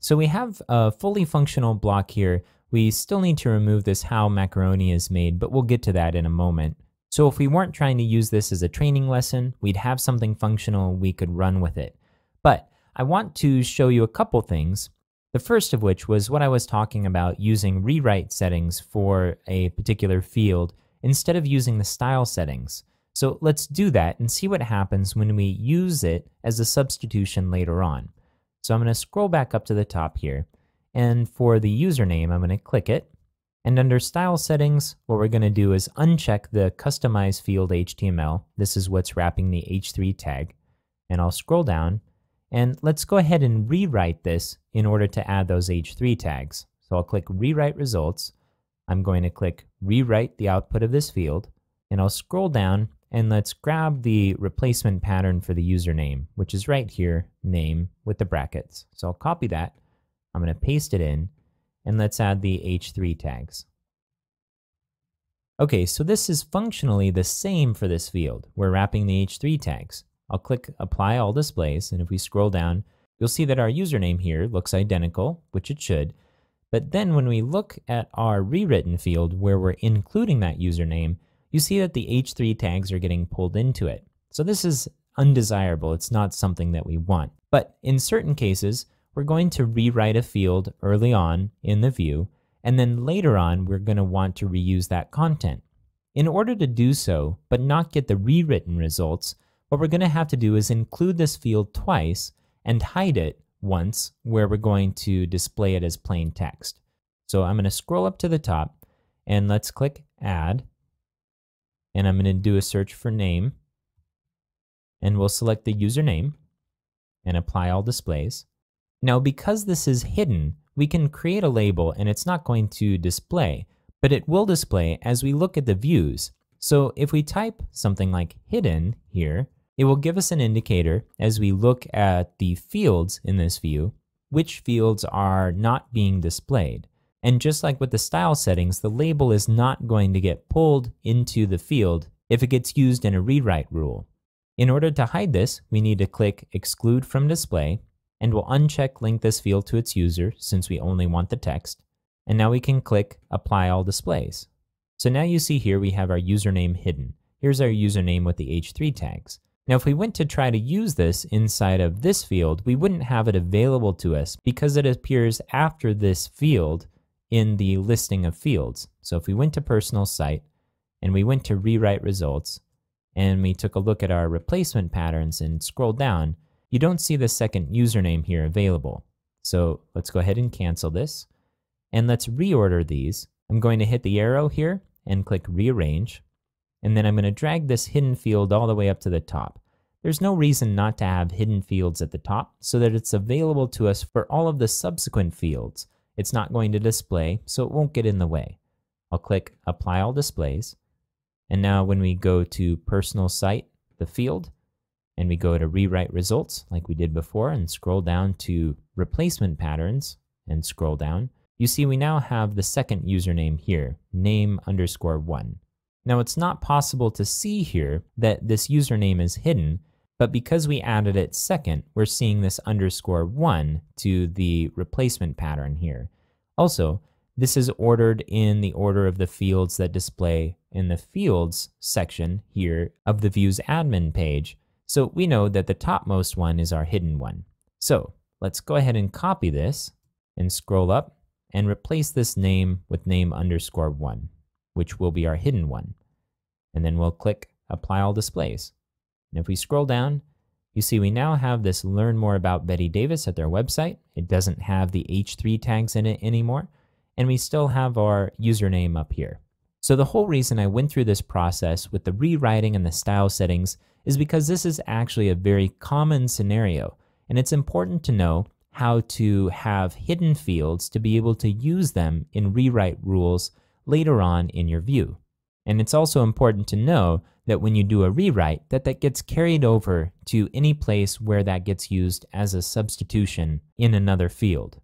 So we have a fully functional block here. We still need to remove this how macaroni is made, but we'll get to that in a moment. So if we weren't trying to use this as a training lesson, we'd have something functional we could run with it. But I want to show you a couple things. The first of which was what I was talking about, using rewrite settings for a particular field instead of using the style settings. So let's do that and see what happens when we use it as a substitution later on. So I'm going to scroll back up to the top here, and for the username, I'm going to click it. And under style settings, what we're going to do is uncheck the customize field HTML. This is what's wrapping the h3 tag. And I'll scroll down, and let's go ahead and rewrite this in order to add those h3 tags. So I'll click rewrite results. I'm going to click rewrite the output of this field, and I'll scroll down, and let's grab the replacement pattern for the username, which is right here, name with the brackets. So I'll copy that. I'm going to paste it in, and let's add the h3 tags. Okay, so this is functionally the same for this field. We're wrapping the h3 tags. I'll click apply all displays, and if we scroll down, you'll see that our username here looks identical, which it should. But then when we look at our rewritten field where we're including that username, you see that the h3 tags are getting pulled into it. So this is undesirable. It's not something that we want. But in certain cases, we're going to rewrite a field early on in the view, and then later on, we're going to want to reuse that content. In order to do so, but not get the rewritten results, what we're going to have to do is include this field twice and hide it once where we're going to display it as plain text. So I'm going to scroll up to the top, and let's click add. And I'm going to do a search for name, and we'll select the username and apply all displays. Now, because this is hidden, we can create a label and it's not going to display, but it will display as we look at the views. So if we type something like hidden here, it will give us an indicator as we look at the fields in this view, which fields are not being displayed. And just like with the style settings, the label is not going to get pulled into the field if it gets used in a rewrite rule. In order to hide this, we need to click exclude from display, and we'll uncheck link this field to its user since we only want the text. And now we can click apply all displays. So now you see here we have our username hidden. Here's our username with the h3 tags. Now if we went to try to use this inside of this field, we wouldn't have it available to us because it appears after this field in the listing of fields. So if we went to personal site and we went to rewrite results and we took a look at our replacement patterns and scrolled down, you don't see the second username here available. So let's go ahead and cancel this, and let's reorder these. I'm going to hit the arrow here and click rearrange, and then I'm going to drag this hidden field all the way up to the top. There's no reason not to have hidden fields at the top so that it's available to us for all of the subsequent fields. It's not going to display, so it won't get in the way. I'll click apply all displays, and now when we go to personal site, the field, and we go to rewrite results like we did before and scroll down to replacement patterns and scroll down, you see we now have the second username here, name_1. Now it's not possible to see here that this username is hidden, but because we added it second, we're seeing this _1 to the replacement pattern here. Also, this is ordered in the order of the fields that display in the fields section here of the Views admin page. So we know that the topmost one is our hidden one. So let's go ahead and copy this and scroll up and replace this name with name_1, which will be our hidden one. And then we'll click apply all displays. And if we scroll down, you see we now have this learn more about Betty Davis at their website. It doesn't have the h3 tags in it anymore, and we still have our username up here. So the whole reason I went through this process with the rewriting and the style settings is because this is actually a very common scenario, and it's important to know how to have hidden fields to be able to use them in rewrite rules later on in your view. And it's also important to know that when you do a rewrite, that gets carried over to any place where that gets used as a substitution in another field.